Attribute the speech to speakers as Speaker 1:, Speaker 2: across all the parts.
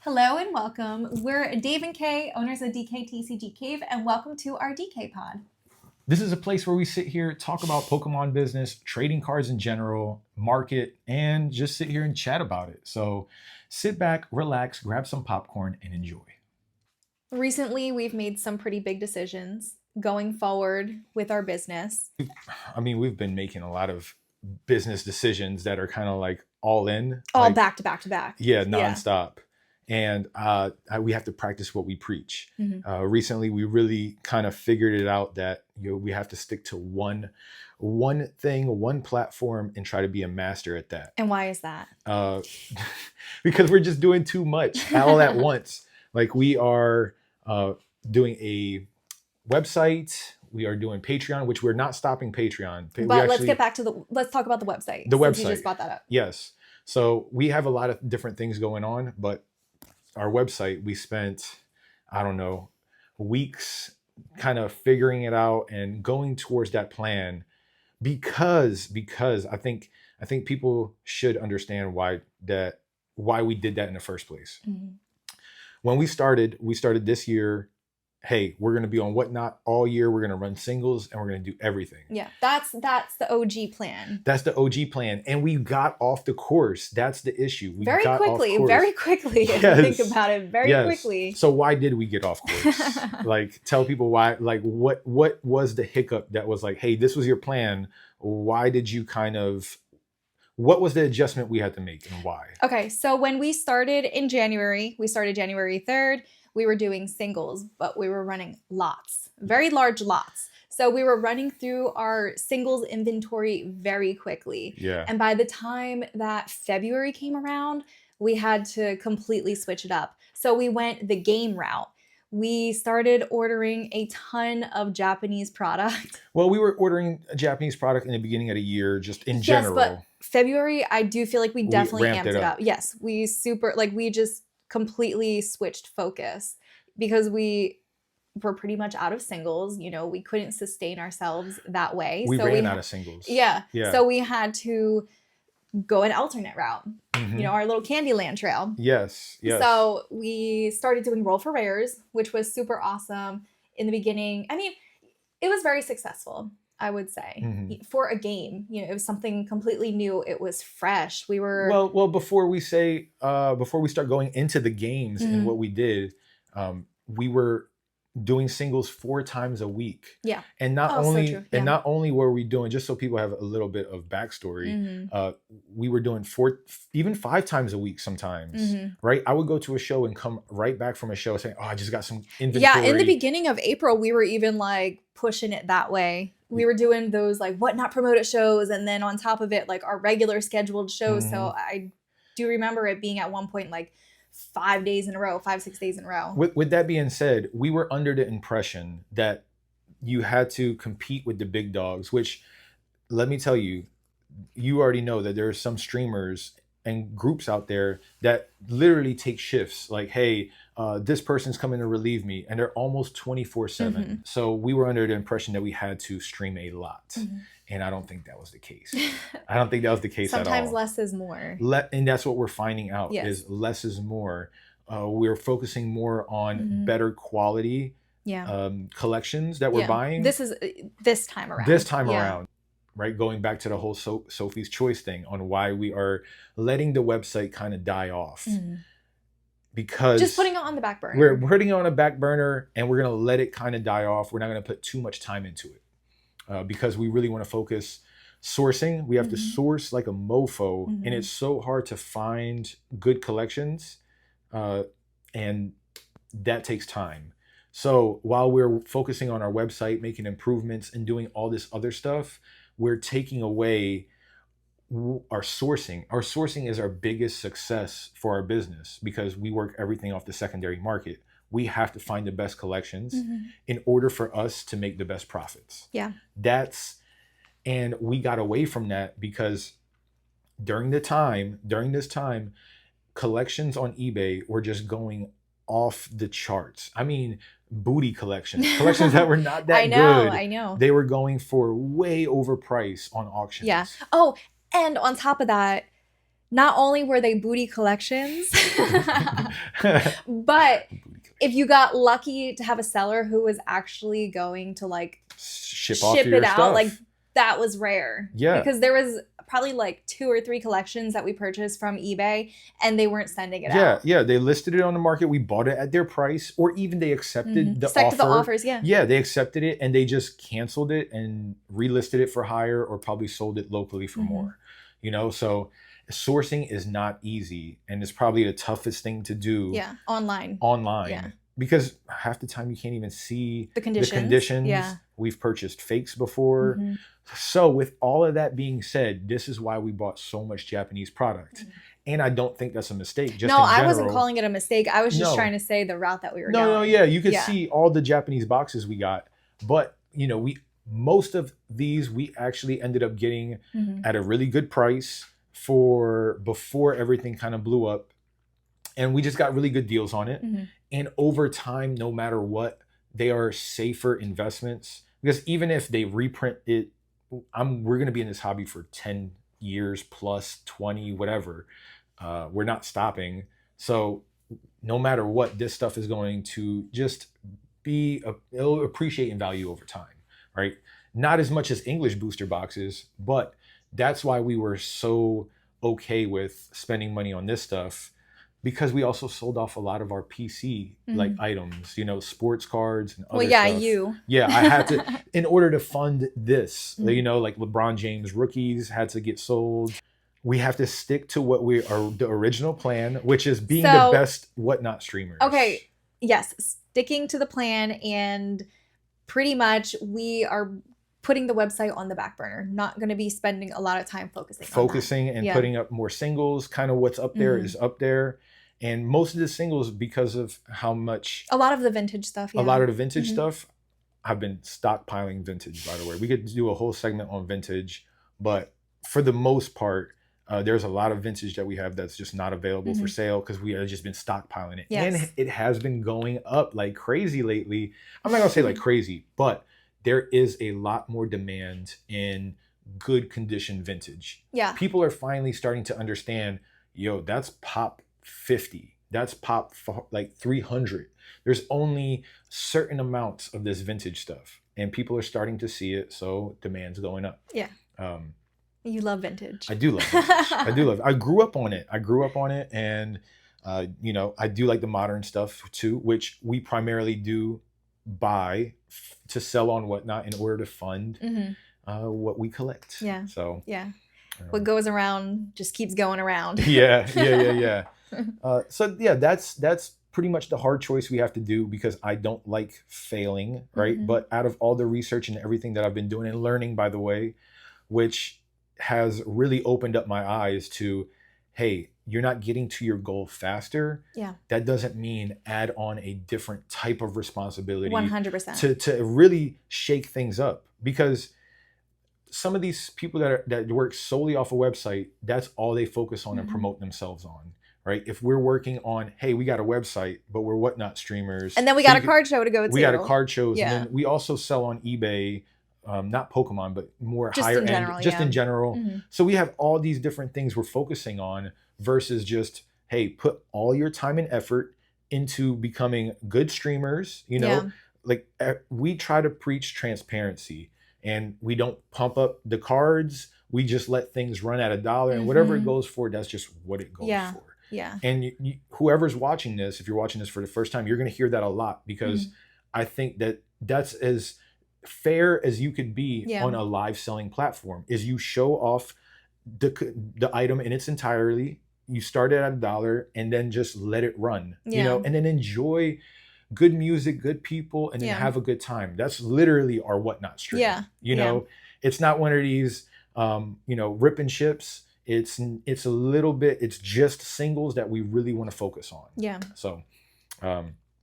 Speaker 1: Hello and welcome. We're Dave and Kay, owners of DKTCG Cave, and welcome to our DK Pod.
Speaker 2: This is a place where we sit here, talk about Pokemon business, trading cards in general, market, and just sit here and chat about it. So sit back, relax, grab some popcorn, and enjoy.
Speaker 1: Recently, we've made some pretty big decisions going forward with our business.
Speaker 2: We've been making a lot of business decisions that are kind of like all in.
Speaker 1: All back to back to back.
Speaker 2: Yeah, nonstop. And we have to practice what we preach.
Speaker 1: Mm-hmm.
Speaker 2: Recently, we really kind of figured it out that we have to stick to one thing, one platform, and try to be a master at that.
Speaker 1: And why is that?
Speaker 2: Because we're just doing too much all at once. Like we are doing a website. We are doing Patreon, which we're not stopping Patreon.
Speaker 1: But let's talk about the website.
Speaker 2: The website.
Speaker 1: You just brought that up.
Speaker 2: Yes. So we have a lot of different things going on, but our website, we spent, weeks kind of figuring it out and going towards that plan because I think people should understand why we did that in the first place.
Speaker 1: Mm-hmm.
Speaker 2: When we started this year, hey, we're going to be on Whatnot all year. We're going to run singles and we're going to do everything.
Speaker 1: Yeah, that's the OG plan.
Speaker 2: That's the OG plan. And we got off the course. That's the issue.
Speaker 1: Very quickly. If you think about it, very quickly.
Speaker 2: So why did we get off course? Like, tell people why, like what was the hiccup that was like, hey, this was your plan. Why did you what was the adjustment we had to make and why?
Speaker 1: Okay, so when we started in January, we started January 3rd. We were doing singles, but we were running lots, very large lots. So we were running through our singles inventory very quickly.
Speaker 2: Yeah.
Speaker 1: And by the time that February came around, we had to completely switch it up. So we went the game route. We started ordering a ton of Japanese product.
Speaker 2: Well, we were ordering a Japanese product in the beginning of the year, just in general.
Speaker 1: Yes, but February, I do feel like we definitely amped it up. Yes, we just completely switched focus because we were pretty much out of singles. We couldn't sustain ourselves that way.
Speaker 2: We ran out of singles.
Speaker 1: Yeah. So we had to go an alternate route. Mm-hmm. Our little Candyland trail.
Speaker 2: Yes.
Speaker 1: So we started doing roll for rares, which was super awesome in the beginning. It was very successful, I would say, mm-hmm. for a game. It was something completely new. It was fresh. We were
Speaker 2: well before we start going into the games mm-hmm. and what we did, we were doing singles 4 times a week.
Speaker 1: Yeah.
Speaker 2: And not only were we doing, just so people have a little bit of backstory, mm-hmm. We were doing 4, even 5 times a week sometimes, mm-hmm. right? I would go to a show and come right back from a show saying, I just got some inventory.
Speaker 1: Yeah, in the beginning of April, we were even like pushing it that way. We were doing those like what not promoted shows, and then on top of it, like our regular scheduled shows. Mm-hmm. So I do remember it being at one point like 5 days in a row, 5-6 days in a row.
Speaker 2: With that being said, we were under the impression that you had to compete with the big dogs, which, let me tell you, you already know that there are some streamers and groups out there that literally take shifts. Like, hey, this person's coming to relieve me, and they're almost 24/7. Mm-hmm. So we were under the impression that we had to stream a lot. Mm-hmm. And I don't think that was the case. I don't think that was the case at all.
Speaker 1: Sometimes less is more.
Speaker 2: And that's what we're finding out is less is more. We're focusing more on mm-hmm. better quality collections that we're buying.
Speaker 1: This time around.
Speaker 2: Right? Going back to the whole Sophie's Choice thing on why we are letting the website kind of die off. Mm-hmm. Because
Speaker 1: just putting it on the back burner.
Speaker 2: We're putting it on a back burner and we're going to let it kind of die off. We're not going to put too much time into it. Because we really want to focus sourcing. We have mm-hmm. to source like a mofo, mm-hmm. and it's so hard to find good collections, and that takes time. So while we're focusing on our website, making improvements and doing all this other stuff, we're taking away our sourcing. Our sourcing is our biggest success for our business because we work everything off the secondary market. We have to find the best collections mm-hmm. in order for us to make the best profits.
Speaker 1: Yeah.
Speaker 2: And we got away from that because during this time, collections on eBay were just going off the charts. Booty collections that were not that good.
Speaker 1: I know.
Speaker 2: They were going for way overpriced on auctions.
Speaker 1: Yeah. Oh, and on top of that, not only were they booty collections, but if you got lucky to have a seller who was actually going to like
Speaker 2: ship
Speaker 1: it out,
Speaker 2: stuff.
Speaker 1: like that was rare.
Speaker 2: Yeah.
Speaker 1: Because there was probably like 2 or 3 collections that we purchased from eBay and they weren't sending it out.
Speaker 2: Yeah. They listed it on the market. We bought it at their price, or even they accepted the
Speaker 1: Stuck
Speaker 2: offer.
Speaker 1: to the offers, yeah.
Speaker 2: Yeah, they accepted it and they just canceled it and relisted it for higher, or probably sold it locally for more. You know, so sourcing is not easy, and it's probably the toughest thing to do.
Speaker 1: Yeah, online.
Speaker 2: Yeah. Because half the time you can't even see
Speaker 1: the conditions. Yeah.
Speaker 2: We've purchased fakes before. So with all of that being said, this is why we bought so much Japanese product. And I don't think that's a mistake.
Speaker 1: No, I wasn't calling it a mistake. I was just trying to say the route that we were going.
Speaker 2: No, yeah. You could see all the Japanese boxes we got. But, you know, most of these we actually ended up getting at a really good price for before everything kind of blew up. And we just got really good deals on it. And over time, no matter what, they are safer investments. Because even if they reprint it, we're going to be in this hobby for 10 years plus, 20, whatever. We're not stopping. So no matter what, this stuff is going to just it'll appreciate in value over time, right? Not as much as English booster boxes, but that's why we were so okay with spending money on this stuff. Because we also sold off a lot of our PC like items, you know, sports cards and other stuff. Yeah, I had to, in order to fund this, you know, like LeBron James rookies had to get sold. We have to stick to what the original plan, which is being the best whatnot streamers.
Speaker 1: Okay, yes, sticking to the plan, and pretty much we are putting the website on the back burner. Not going to be spending a lot of time focusing
Speaker 2: and putting up more singles. Kind of what's up there is up there. And most of the singles, because of how much...
Speaker 1: A lot of the vintage stuff, yeah.
Speaker 2: A lot of the vintage stuff. I've been stockpiling vintage, by the way. We could do a whole segment on vintage. But for the most part, there's a lot of vintage that we have that's just not available for sale because we have just been stockpiling it. Yes. And it has been going up like crazy lately. I'm not going to say like crazy, but there is a lot more demand in good condition vintage.
Speaker 1: Yeah.
Speaker 2: People are finally starting to understand, yo, that's pop 50. That's pop like 300. There's only certain amounts of this vintage stuff, and people are starting to see it, so demand's going up.
Speaker 1: Yeah. You love vintage.
Speaker 2: I do love vintage. I grew up on it. And you know, I do like the modern stuff too, which we primarily do buy to sell on whatnot in order to fund what we collect.
Speaker 1: Yeah.
Speaker 2: So
Speaker 1: yeah. What goes around just keeps going around.
Speaker 2: Yeah. So yeah, that's pretty much the hard choice we have to do, because I don't like failing, right? But out of all the research and everything that I've been doing and learning, by the way, which has really opened up my eyes to, hey, you're not getting to your goal faster.
Speaker 1: Yeah.
Speaker 2: That doesn't mean add on a different type of responsibility.
Speaker 1: 100%.
Speaker 2: To really shake things up, because some of these people that work solely off a website, that's all they focus on and promote themselves on, right? If we're working on, hey, we got a website, but we're whatnot streamers.
Speaker 1: And then we got a card show to go to.
Speaker 2: We got a card shows. Yeah. And then we also sell on eBay, not Pokemon, but more just higher end, in general. So we have all these different things we're focusing on versus just, hey, put all your time and effort into becoming good streamers. You know, like we try to preach transparency. And we don't pump up the cards. We just let things run at $1, and whatever it goes for, that's just what it goes for.
Speaker 1: Yeah.
Speaker 2: And whoever's watching this, if you're watching this for the first time, you're going to hear that a lot, because I think that that's as fair as you could be on a live selling platform. Is you show off the item in its entirety. You start it at $1 and then just let it run. You know, and then enjoy good music, good people, and then have a good time. That's literally our whatnot stream.
Speaker 1: Yeah.
Speaker 2: You know, it's not one of these, you know, rip and ships. It's a little bit, it's just singles that we really want to focus on.
Speaker 1: Yeah.
Speaker 2: So,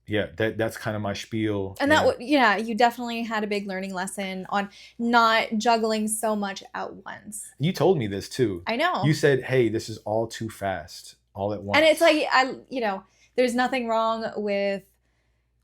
Speaker 2: yeah, that's kind of my spiel.
Speaker 1: And you definitely had a big learning lesson on not juggling so much at once.
Speaker 2: You told me this too.
Speaker 1: I know.
Speaker 2: You said, hey, this is all too fast, all at once.
Speaker 1: And it's like, there's nothing wrong with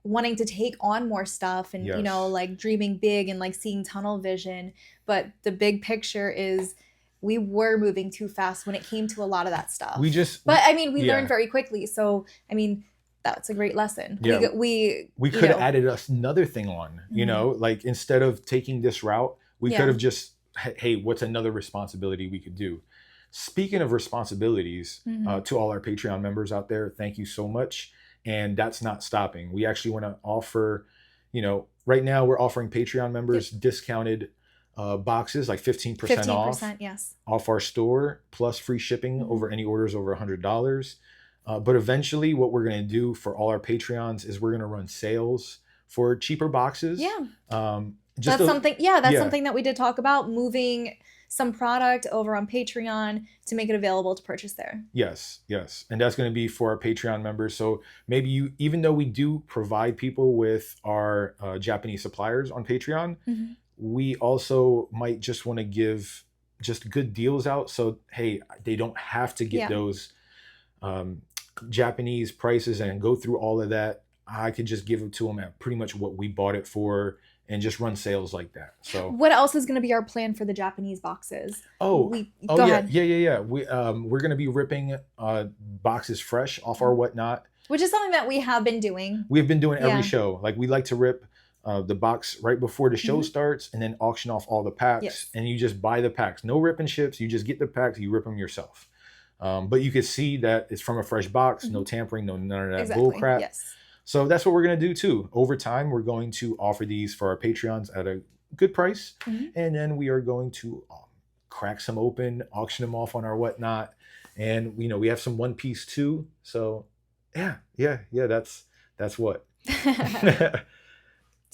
Speaker 1: wanting to take on more stuff and, you know, like dreaming big and like seeing tunnel vision. But the big picture is we were moving too fast when it came to a lot of that stuff.
Speaker 2: But
Speaker 1: I mean, we learned very quickly. So, I mean, that's a great lesson.
Speaker 2: Yeah.
Speaker 1: We
Speaker 2: could have added another thing on, you know, like instead of taking this route, we could have just, hey, what's another responsibility we could do? Speaking of responsibilities, to all our Patreon members out there, thank you so much. And that's not stopping. We actually want to offer, you know, right now we're offering Patreon members discounted boxes, like 15% off, off our store, plus free shipping over any orders over $100. But eventually what we're going to do for all our Patreons is we're going to run sales for cheaper boxes.
Speaker 1: That's something that we did talk about, moving some product over on Patreon to make it available to purchase there.
Speaker 2: Yes. And that's going to be for our Patreon members. So maybe even though we do provide people with our Japanese suppliers on Patreon, we also might just want to give just good deals out. So, hey, they don't have to get those Japanese prices and go through all of that. I could just give it to them at pretty much what we bought it for and just run sales like that. So
Speaker 1: what else is going to be our plan for the Japanese boxes?
Speaker 2: Go ahead. We're going to be ripping boxes fresh off our whatnot,
Speaker 1: which is something that we have been doing.
Speaker 2: We've been doing every show. Like we like to rip the box right before the show starts and then auction off all the packs. And you just buy the packs. No rip and ships. You just get the packs. You rip them yourself. But you can see that it's from a fresh box. No tampering. None of that bull crap. So that's what we're going to do too. Over time, we're going to offer these for our Patreons at a good price. And then we are going to crack some open, auction them off on our whatnot. And, you know, we have some One Piece too. So yeah, that's what.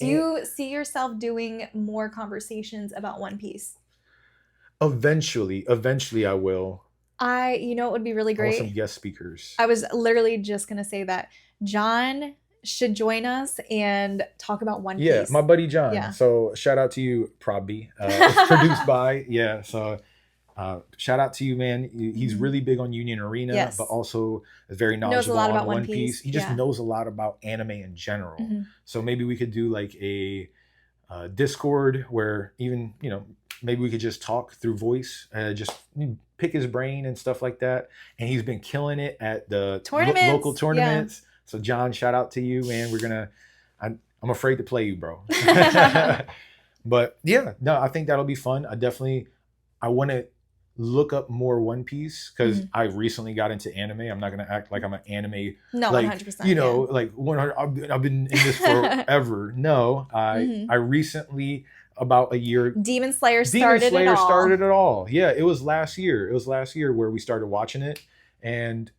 Speaker 1: Do you see yourself doing more conversations about One Piece?
Speaker 2: Eventually I will.
Speaker 1: You know, it would be really great.
Speaker 2: Some guest speakers.
Speaker 1: I was literally just going to say that John should join us and talk about One Piece.
Speaker 2: Yeah, my buddy John. Yeah. So shout out to you, Probby. It's produced by, So shout out to you, man. He's really big on Union Arena, but also is very knowledgeable on One Piece. He just knows a lot about anime in general. So maybe we could do like a Discord where even, you know, maybe we could just talk through voice, just pick his brain and stuff like that. And he's been killing it at the local tournaments. So John, shout out to you, man. I'm afraid to play you, bro. But yeah, no, I think that'll be fun. I want to look up more One Piece because I recently got into anime. I'm not going to act like I'm an anime.
Speaker 1: No,
Speaker 2: like,
Speaker 1: 100%.
Speaker 2: You know, like 100. I've been in this forever. No, I recently, about a year.
Speaker 1: Demon Slayer started it
Speaker 2: all. Yeah, it was last year. It was last year where we started watching it. And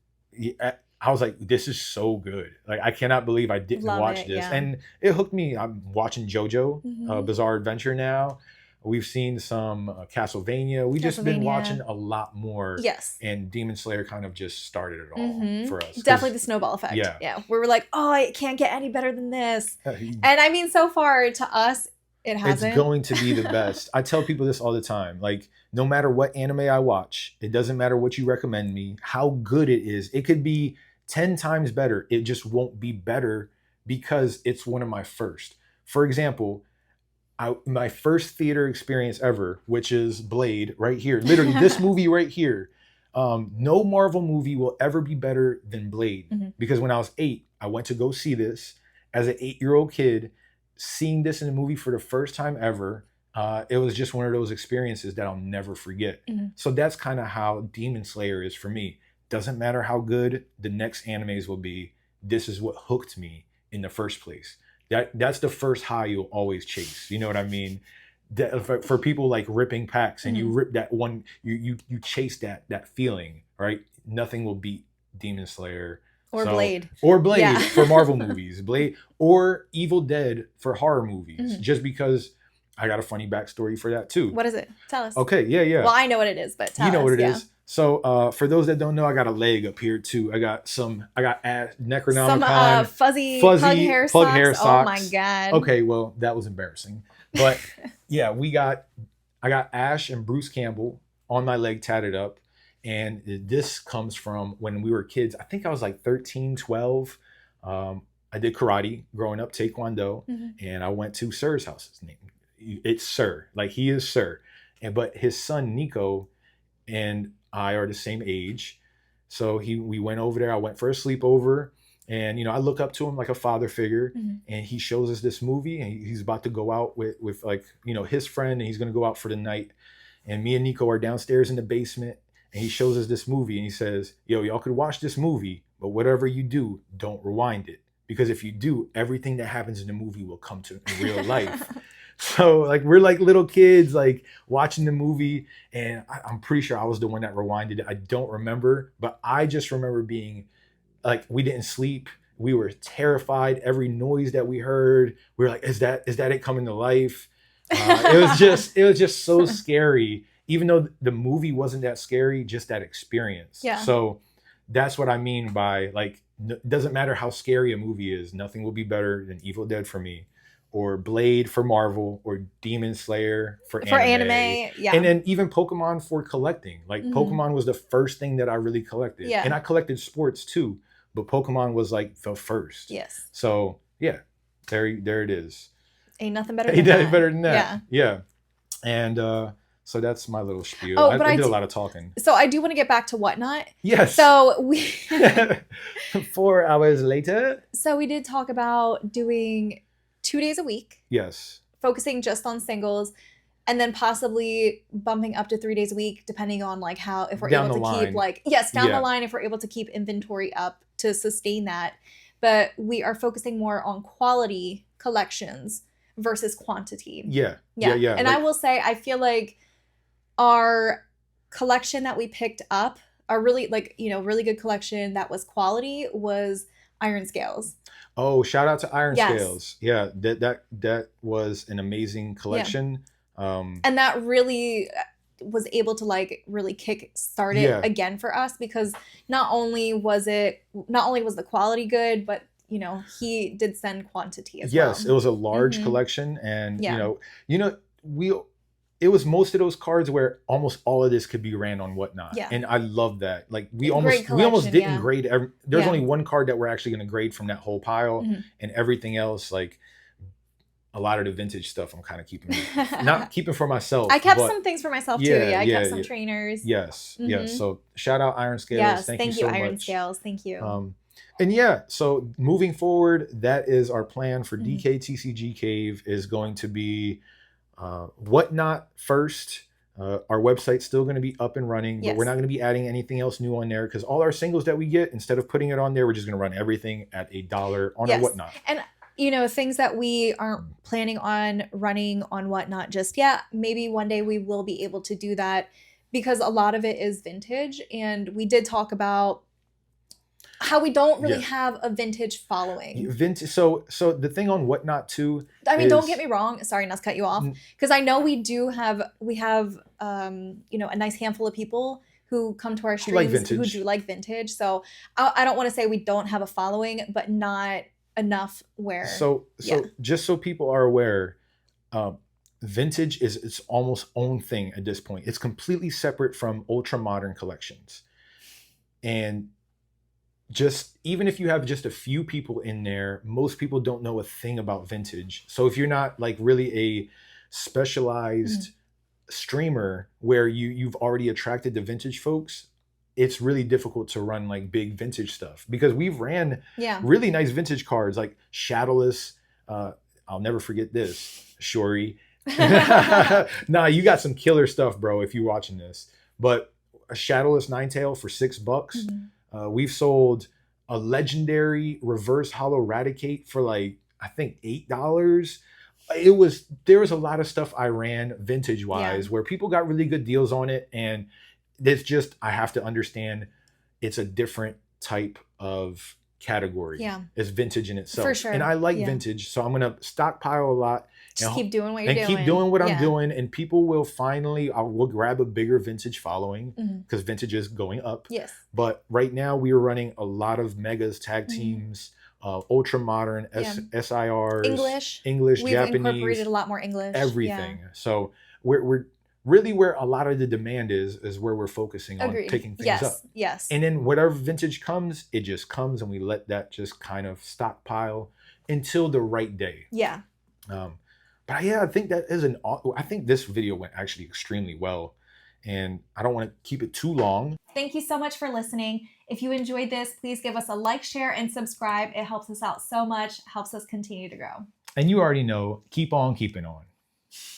Speaker 2: I was like, this is so good. Like, I cannot believe I didn't watch this. Yeah. And it hooked me. I'm watching JoJo, Bizarre Adventure now. We've seen some Castlevania. We've just been watching a lot more.
Speaker 1: Yes.
Speaker 2: And Demon Slayer kind of just started it all for us.
Speaker 1: Definitely the snowball effect. Yeah. Where we're like, oh, it can't get any better than this. And I mean, so far to us, it hasn't.
Speaker 2: It's going to be the best. I tell people this all the time. Like, no matter what anime I watch, it doesn't matter what you recommend me, how good it is. It could be 10 times better. It just won't be better because it's one of my first. For example, my first theater experience ever, which is Blade right here. Literally, this movie right here. No Marvel movie will ever be better than Blade. Because when I was 8, I went to go see this as an 8-year-old kid. Seeing this in a movie for the first time ever, it was just one of those experiences that I'll never forget. So that's kind of how Demon Slayer is for me. Doesn't matter how good the next animes will be. This is what hooked me in the first place. That's the first high you'll always chase. You know what I mean? That, for people like ripping packs and you rip that one, you chase that feeling, right? Nothing will beat Demon Slayer.
Speaker 1: Blade.
Speaker 2: Or Blade for Marvel movies. Blade or Evil Dead for horror movies. Just because I got a funny backstory for that too.
Speaker 1: What is it? Tell us.
Speaker 2: Okay, yeah.
Speaker 1: Well, I know what it is, but tell us.
Speaker 2: You know what it is. So for those that don't know, I got a leg up here too. I got Necronomicon.
Speaker 1: Some fuzzy pug hair socks. Oh my God.
Speaker 2: Okay, well, that was embarrassing. But yeah, I got Ash and Bruce Campbell on my leg tatted up. And this comes from when we were kids. I think I was like 13, 12. I did karate growing up, Taekwondo. And I went to Sir's house. His name, it's Sir. Like, he is Sir. But his son, Nico, and I are the same age. So we went over there. I went for a sleepover, and I look up to him like a father figure, and he shows us this movie, and he's about to go out with like his friend, and he's going to go out for the night. And me and Nico are downstairs in the basement, and he shows us this movie, and he says, "Yo, y'all could watch this movie, but whatever you do, don't rewind it, because if you do, everything that happens in the movie will come to in real life." So like we're like little kids like watching the movie, and I'm pretty sure I was the one that rewinded it. I don't remember, but I just remember being like, we didn't sleep. We were terrified. Every noise that we heard, we were like, "Is that it coming to life?" It was just so scary. Even though the movie wasn't that scary, just that experience.
Speaker 1: Yeah.
Speaker 2: So that's what I mean by like, it doesn't matter how scary a movie is. Nothing will be better than Evil Dead for me, or Blade for Marvel, or Demon Slayer for anime.
Speaker 1: Yeah.
Speaker 2: And then even Pokemon for collecting. Like Pokemon was the first thing that I really collected.
Speaker 1: Yeah.
Speaker 2: And I collected sports too, but Pokemon was like the first.
Speaker 1: Yes.
Speaker 2: So yeah, there it is.
Speaker 1: Ain't nothing better than that.
Speaker 2: Better than that.
Speaker 1: Yeah.
Speaker 2: Yeah. And so that's my little spiel.
Speaker 1: Oh,
Speaker 2: I did a lot of talking.
Speaker 1: So I do want to get back to Whatnot.
Speaker 2: Yes.
Speaker 1: So we
Speaker 2: 4 hours later.
Speaker 1: So we did talk about doing 2 days a week.
Speaker 2: Yes.
Speaker 1: Focusing just on singles, and then possibly bumping up to 3 days a week, depending on like how, if we're
Speaker 2: Down
Speaker 1: able
Speaker 2: the
Speaker 1: to keep
Speaker 2: line.
Speaker 1: like, yes, down the line, if we're able to keep inventory up to sustain that. But we are focusing more on quality collections versus quantity.
Speaker 2: Yeah.
Speaker 1: And
Speaker 2: like,
Speaker 1: I will say, I feel like our collection that we picked up, our really like, really good collection that was quality, was Iron Scales.
Speaker 2: Oh, shout out to Iron
Speaker 1: Yes.
Speaker 2: Scales. Yeah, that was an amazing collection.
Speaker 1: And that really was able to like really kick start it again for us, because not only was the quality good, but he did send quantity as well.
Speaker 2: Yes, it was a large collection, and it was most of those cards where almost all of this could be ran on Whatnot.
Speaker 1: Yeah.
Speaker 2: And I love that. Like we
Speaker 1: Great
Speaker 2: almost didn't
Speaker 1: yeah.
Speaker 2: grade there's only one card that we're actually going to grade from that whole pile, and everything else, like a lot of the vintage stuff, I'm kind of keeping not keeping for myself.
Speaker 1: I kept some things for myself too. I kept some trainers.
Speaker 2: Yes. Yes. So shout out Iron Scales.
Speaker 1: Yes,
Speaker 2: thank you so
Speaker 1: Iron
Speaker 2: much.
Speaker 1: Scales. Thank you.
Speaker 2: And yeah, so moving forward, that is our plan for DKTCG Cave, is going to be Whatnot first. Our website's still going to be up and running, but we're not going to be adding anything else new on there, because all our singles that we get, instead of putting it on there, we're just going to run everything at $1 on our Whatnot.
Speaker 1: And things that we aren't planning on running on Whatnot just yet, maybe one day we will be able to do that, because a lot of it is vintage, and we did talk about how we don't really have a vintage following.
Speaker 2: Vintage. So the thing on Whatnot too.
Speaker 1: I mean, don't get me wrong. Sorry, not to cut you off, because I know we have a nice handful of people who come to our streams who do like vintage. So I don't want to say we don't have a following, but not enough where.
Speaker 2: So just so people are aware, vintage is its almost own thing at this point. It's completely separate from ultra modern collections, and just even if you have just a few people in there, most people don't know a thing about vintage. So if you're not like really a specialized streamer where you've already attracted the vintage folks, it's really difficult to run like big vintage stuff, because we've ran really nice vintage cards like Shadowless. I'll never forget this, Shori. Nah, you got some killer stuff, bro, if you're watching this. But a Shadowless Ninetale for $6. We've sold a legendary reverse holo Raticate for like, I think $8. There was a lot of stuff I ran vintage wise where people got really good deals on it, and it's just, I have to understand it's a different type of category. It's vintage in itself.
Speaker 1: For sure.
Speaker 2: And I like vintage, so I'm gonna stockpile a lot.
Speaker 1: Just keep doing what you're doing.
Speaker 2: And keep doing what I'm doing, and people will we'll grab a bigger vintage following, because vintage is going up.
Speaker 1: Yes.
Speaker 2: But right now we are running a lot of megas, tag teams, ultra modern, SIRs, English,
Speaker 1: We've
Speaker 2: Japanese.
Speaker 1: incorporated a lot more English.
Speaker 2: Everything. So we're really, where a lot of the demand is where we're focusing on picking things up.
Speaker 1: Yes.
Speaker 2: And then whatever vintage comes, it just comes, and we let that just kind of stockpile until the right day.
Speaker 1: Yeah.
Speaker 2: But yeah, I think I think this video went actually extremely well. and I don't want to keep it too long.
Speaker 1: Thank you so much for listening. If you enjoyed this, please give us a like, share, and subscribe. It helps us out so much, helps us continue to grow.
Speaker 2: And you already know, keep on keeping on.